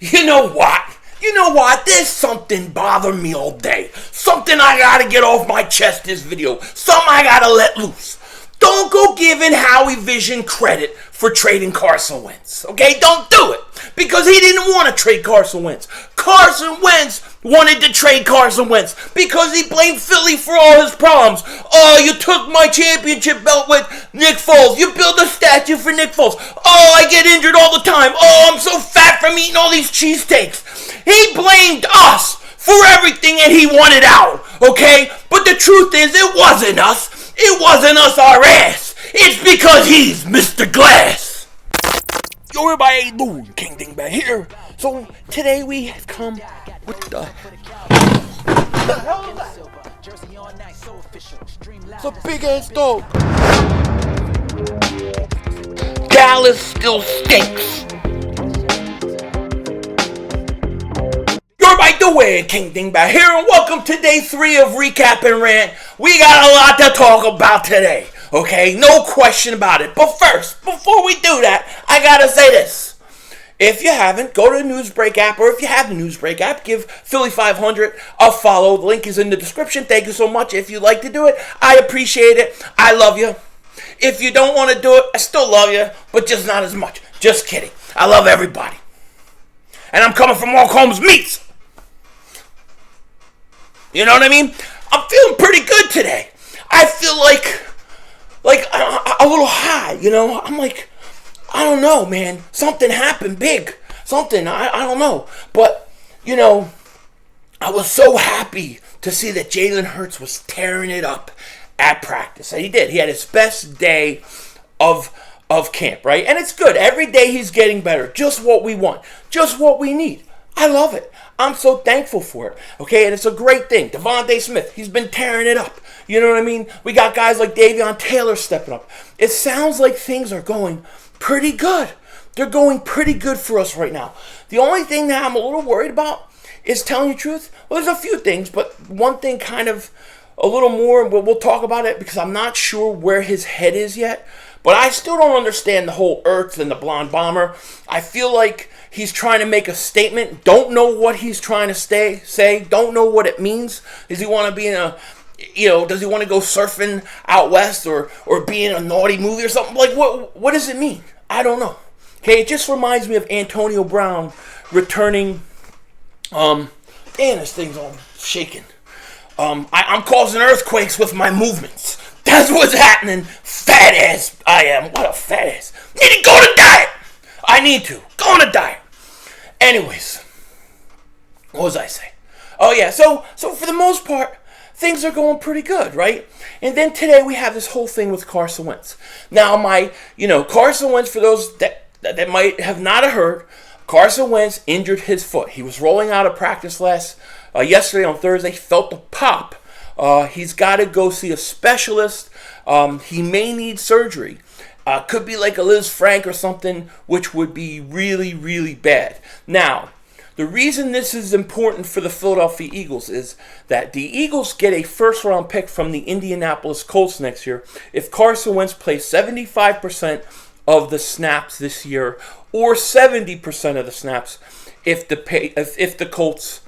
You know what? There's something bothering me all day. Something I gotta get off my chest this video. Something I gotta let loose. Don't go giving Howie Vision credit for trading Carson Wentz. Okay? Don't do it. Because he didn't want to trade Carson Wentz. Carson Wentz wanted to trade Carson Wentz because he blamed Philly for all his problems. Oh, you took my championship belt with Nick Foles. You built a statue for Nick Foles. Oh, I get injured all the time. Oh, I'm so fat from eating all these cheesesteaks. He blamed us for everything and he wanted out. Okay? But the truth is, it wasn't us. It wasn't us our ass. It's because he's Mr. Glass. Yo, everybody, how you doing? King Dingbat here. So, today we have come with the hell is that? It's a big ass dog. Dallas still stinks. Yo, everybody doing? King Dingbat here, and welcome to day 3 of Recap and Rant. We got a lot to talk about today. Okay, no question about it. But first, before we do that, I gotta say this. If you haven't, go to the Newsbreak app, or if you have the Newsbreak app, give Philly 500 a follow. The link is in the description. Thank you so much. If you'd like to do it, I appreciate it. I love you. If you don't want to do it, I still love you, but just not as much. Just kidding. I love everybody. And I'm coming from Walk Home's Meats. You know what I mean? I'm feeling pretty good today. I feel like a little high, you know? I'm like, I don't know, man. Something happened big. Something, I don't know. But, you know, I was so happy to see that Jalen Hurts was tearing it up at practice. And he did. He had his best day of camp, right? And it's good. Every day he's getting better. Just what we want. Just what we need. I love it. I'm so thankful for it. Okay, and it's a great thing. Devontae Smith, he's been tearing it up. You know what I mean? We got guys like Davion Taylor stepping up. It sounds like things are going pretty good. They're going pretty good for us right now. The only thing that I'm a little worried about is, telling you the truth, well, there's a few things, but one thing kind of a little more, but we'll talk about it because I'm not sure where his head is yet. But I still don't understand the whole Ertz and the blonde bomber. I feel like he's trying to make a statement. Don't know what he's trying to say. Don't know what it means. Does he want to be in a, does he want to go surfing out west or be in a naughty movie or something? Like, what does it mean? I don't know. Okay, it just reminds me of Antonio Brown returning. Damn, this thing's all shaking. I'm causing earthquakes with my movements. That's what's happening. Fat ass I am. What a fat ass. Need to go on a diet. I need to. Go on a diet. Anyways. What was I saying? Oh yeah, so for the most part, things are going pretty good, right? And then today we have this whole thing with Carson Wentz. Now Carson Wentz, for those that might have not heard, Carson Wentz injured his foot. He was rolling out of practice yesterday on Thursday. He felt the pop. He's got to go see a specialist. He may need surgery. Could be like a Liz Frank or something, which would be really, really bad. Now, the reason this is important for the Philadelphia Eagles is that the Eagles get a first-round pick from the Indianapolis Colts next year if Carson Wentz plays 75% of the snaps this year, or 70% of the snaps if the Colts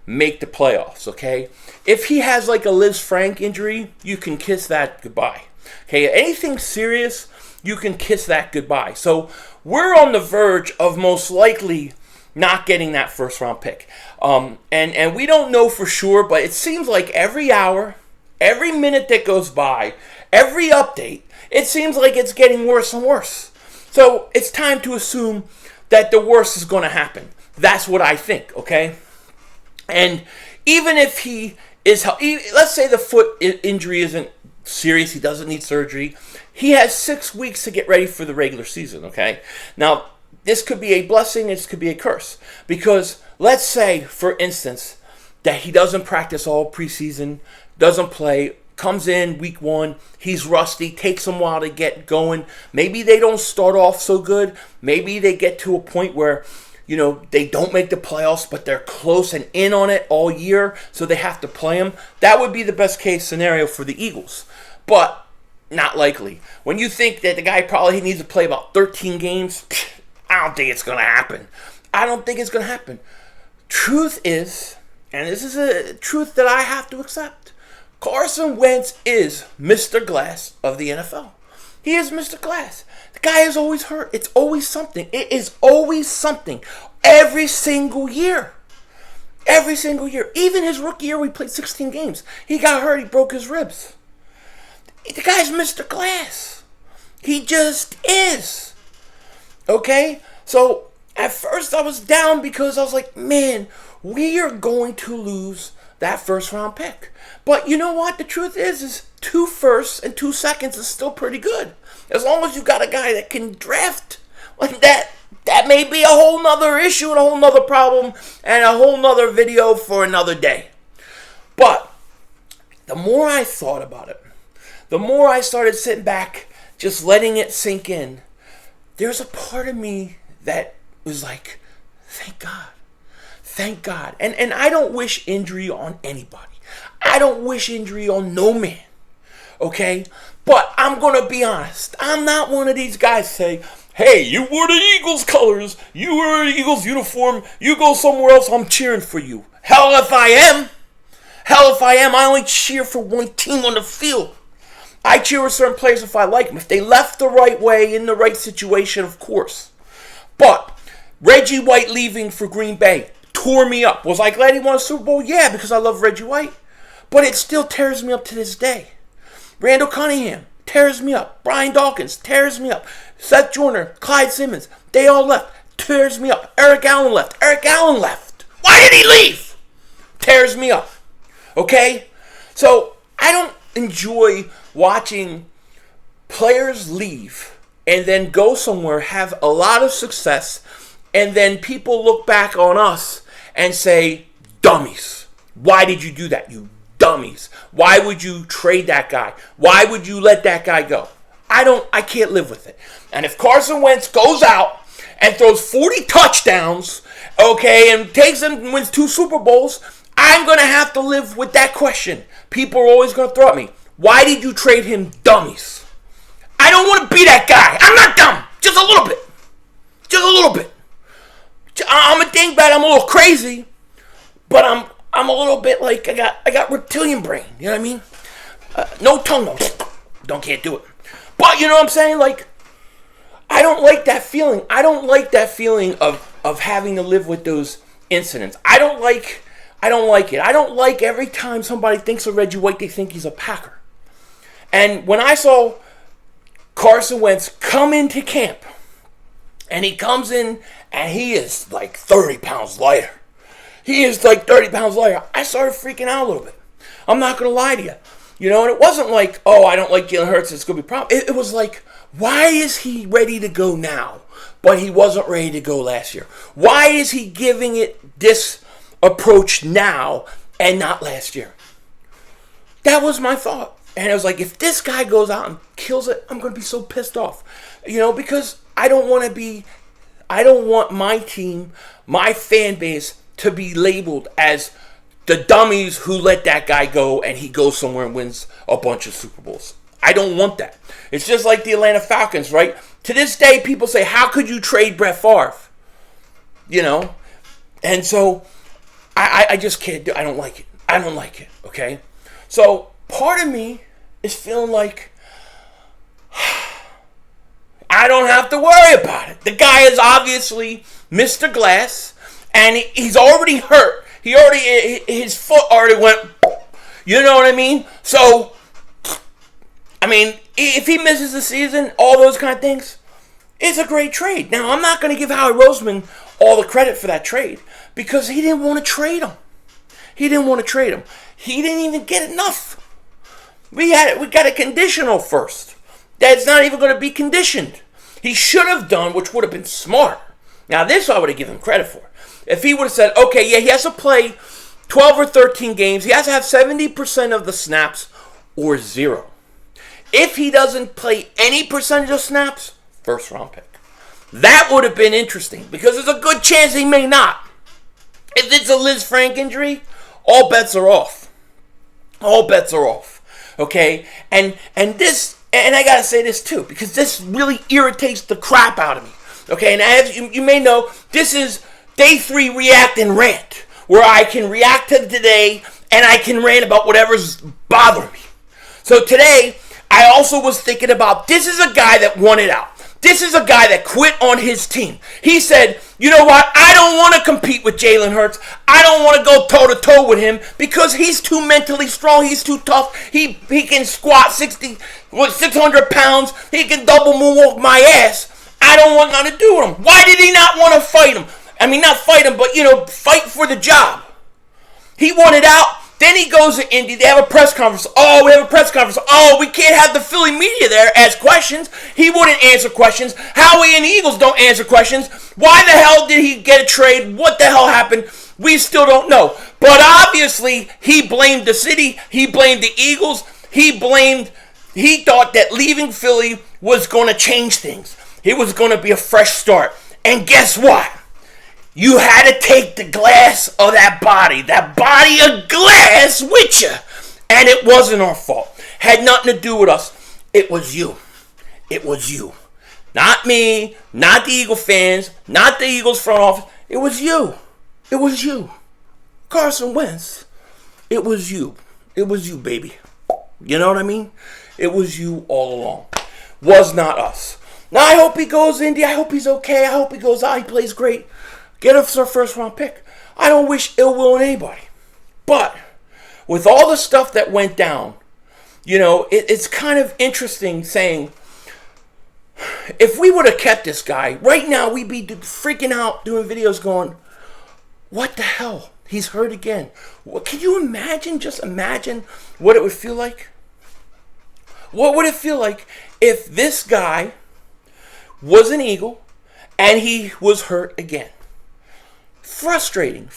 make the playoffs, okay? If he has like a Liz Frank injury, you can kiss that goodbye. Okay, anything serious, you can kiss that goodbye. So we're on the verge of most likely not getting that first round pick. And we don't know for sure, but it seems like every hour, every minute that goes by, every update, it seems like it's getting worse and worse. So it's time to assume that the worst is going to happen. That's what I think, okay? And even if he is, let's say the foot injury isn't serious, he doesn't need surgery, he has 6 weeks to get ready for the regular season, okay? Now, this could be a blessing, this could be a curse. Because let's say, for instance, that he doesn't practice all preseason, doesn't play, comes in week 1, he's rusty, takes him a while to get going. Maybe they don't start off so good. Maybe they get to a point where, they don't make the playoffs, but they're close and in on it all year, so they have to play him. That would be the best case scenario for the Eagles. But not likely. When you think that the guy probably needs to play about 13 games, I don't think it's going to happen. I don't think it's going to happen. Truth is, and this is a truth that I have to accept, Carson Wentz is Mr. Glass of the NFL. He is Mr. Glass. The guy is always hurt. It's always something. It is always something. Every single year. Every single year. Even his rookie year, we played 16 games. He got hurt. He broke his ribs. The guy's Mr. Glass. He just is. Okay? So, at first I was down because I was like, man, we are going to lose that first round pick. But you know what? The truth is 2 firsts and 2 seconds is still pretty good. As long as you got a guy that can draft like that. That may be a whole nother issue and a whole nother problem and a whole nother video for another day. But the more I thought about it, the more I started sitting back, just letting it sink in, there's a part of me that was like, thank God. Thank God. And I don't wish injury on anybody. I don't wish injury on no man. Okay? But I'm going to be honest. I'm not one of these guys say, hey, you wore the Eagles colors. You wear the Eagles uniform. You go somewhere else, I'm cheering for you. Hell if I am. Hell if I am. I only cheer for one team on the field. I cheer for certain players if I like them. If they left the right way, in the right situation, of course. But Reggie White leaving for Green Bay tore me up. Was I glad he won a Super Bowl? Yeah, because I love Reggie White. But it still tears me up to this day. Randall Cunningham tears me up. Brian Dawkins tears me up. Seth Joyner, Clyde Simmons, they all left. Tears me up. Eric Allen left. Eric Allen left. Why did he leave? Tears me up. Okay? So, I don't enjoy watching players leave and then go somewhere, have a lot of success, and then people look back on us and say, dummies. Why did you do that, you dummies? Why would you trade that guy? Why would you let that guy go? I can't live with it. And if Carson Wentz goes out and throws 40 touchdowns, okay, and takes and wins 2 Super Bowls, I'm going to have to live with that question. People are always going to throw at me. Why did you trade him, dummies? I don't want to be that guy. I'm not dumb. Just a little bit. Just a little bit. I'm a dingbat. I'm a little crazy. But I'm a little bit like I got reptilian brain. You know what I mean? No tongue, no. Can't do it. But you know what I'm saying? Like, I don't like that feeling. I don't like that feeling of having to live with those incidents. I don't like it. I don't like every time somebody thinks of Reggie White, they think he's a Packer. And when I saw Carson Wentz come into camp, and he comes in and he is like 30 pounds lighter. He is like 30 pounds lighter. I started freaking out a little bit. I'm not going to lie to you. You know, and it wasn't like, oh, I don't like Jalen Hurts, it's going to be a problem. It was like, why is he ready to go now, but he wasn't ready to go last year? Why is he giving it this approach now and not last year? That was my thought. And I was like, if this guy goes out and kills it, I'm going to be so pissed off. You know, because I don't want my team, my fan base, to be labeled as the dummies who let that guy go and he goes somewhere and wins a bunch of Super Bowls. I don't want that. It's just like the Atlanta Falcons, right? To this day, people say, how could you trade Brett Favre? You know? And so, I just can't do it. I don't like it. I don't like it, okay? So, part of me is feeling like I don't have to worry about it. The guy is obviously Mr. Glass, and he's already hurt. His foot already went, you know what I mean? So, I mean, if he misses the season, all those kind of things, it's a great trade. Now, I'm not going to give Howie Roseman all the credit for that trade because he didn't want to trade him. He didn't even get enough. We got a conditional first. That's not even going to be conditioned. He should have done, which would have been smart. Now, this I would have given him credit for. If he would have said, okay, yeah, he has to play 12 or 13 games. He has to have 70% of the snaps or 0. If he doesn't play any percentage of snaps, first round pick. That would have been interesting because there's a good chance he may not. If it's a Liz Frank injury, all bets are off. All bets are off. Okay? And this, and I got to say this too, because this really irritates the crap out of me. Okay? And as you may know, this is Day 3, react and rant, where I can react to today and I can rant about whatever's bothering me. So today, I also was thinking about, this is a guy that won it out. This is a guy that quit on his team. He said, you know what? I don't want to compete with Jalen Hurts. I don't want to go toe-to-toe with him because he's too mentally strong. He's too tough. He can squat 600 pounds. He can double moonwalk my ass. I don't want nothing to do with him. Why did he not want to fight him? I mean, not fight him, but, fight for the job. He won it out. Then he goes to Indy. They have a press conference. Oh, we have a press conference. Oh, we can't have the Philly media there ask questions. He wouldn't answer questions. Howie and the Eagles don't answer questions. Why the hell did he get a trade? What the hell happened? We still don't know. But obviously, he blamed the city. He blamed the Eagles. He thought that leaving Philly was going to change things. It was going to be a fresh start. And guess what? You had to take the glass of that body of glass with you. And it wasn't our fault. Had nothing to do with us. It was you. It was you. Not me, not the Eagle fans, not the Eagles front office. It was you. It was you. Carson Wentz. It was you. It was you, baby. You know what I mean? It was you all along. Was not us. Now, I hope he goes Indy. I hope he's okay. I hope he goes out. He plays great. Get us our first round pick. I don't wish ill will on anybody. But with all the stuff that went down, it's kind of interesting saying, if we would have kept this guy, right now we'd be freaking out doing videos going, what the hell? He's hurt again. Can you imagine, just imagine what it would feel like? What would it feel like if this guy was an Eagle and he was hurt again? Frustrating.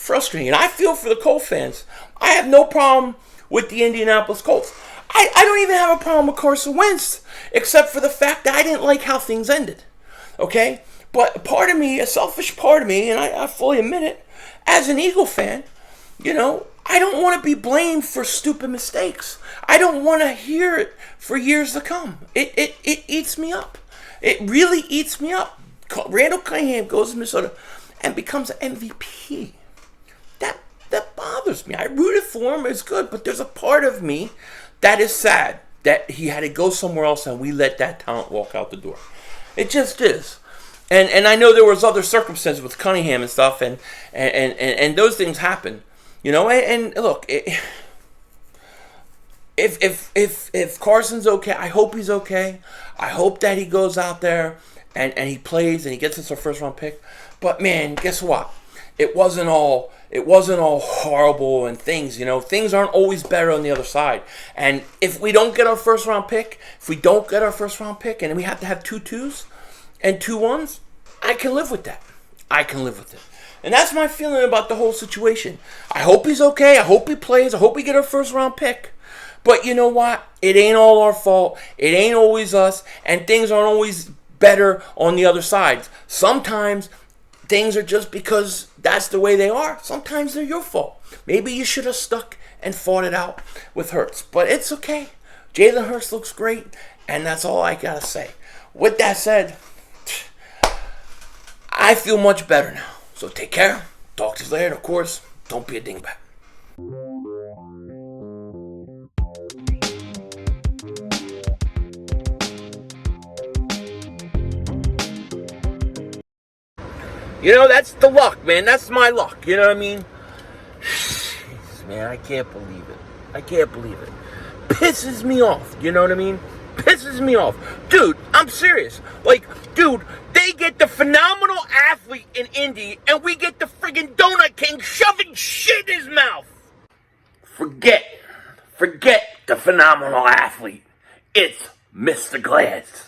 And I feel for the Colts fans. I have no problem with the Indianapolis Colts. I don't even have a problem with Carson Wentz, except for the fact that I didn't like how things ended. Okay? But part of me, a selfish part of me, and I fully admit it, as an Eagle fan, I don't want to be blamed for stupid mistakes. I don't want to hear it for years to come. It eats me up. It really eats me up. Randall Cunningham goes to Minnesota and becomes an MVP. That bothers me. I rooted for him. It's good. But there's a part of me that is sad that he had to go somewhere else and we let that talent walk out the door. It just is. And I know there was other circumstances with Cunningham and stuff, and those things happen. And look, if Carson's okay, I hope he's okay. I hope that he goes out there and he plays and he gets us a first round pick. But man, guess what? It wasn't all horrible and things. Things aren't always better on the other side. And if we don't get our first round pick, and we have to have 2 2s and 2 1s, I can live with that. And that's my feeling about the whole situation. I hope he's okay. I hope he plays. I hope we get our first round pick. But you know what? It ain't all our fault. It ain't always us. And things aren't always better on the other sides. Sometimes things are just because that's the way they are. Sometimes they're your fault. Maybe you should have stuck and fought it out with Hurts. But it's okay. Jalen Hurts looks great. And that's all I got to say. With that said, I feel much better now. So take care. Talk to you later. Of course, don't be a dingbat. That's the luck, man. That's my luck. You know what I mean? Jeez, man, I can't believe it. Pisses me off. You know what I mean? Pisses me off. Dude, I'm serious. Dude, they get the phenomenal athlete in Indy, and we get the friggin' Donut King shoving shit in his mouth. Forget the phenomenal athlete. It's Mr. Glass.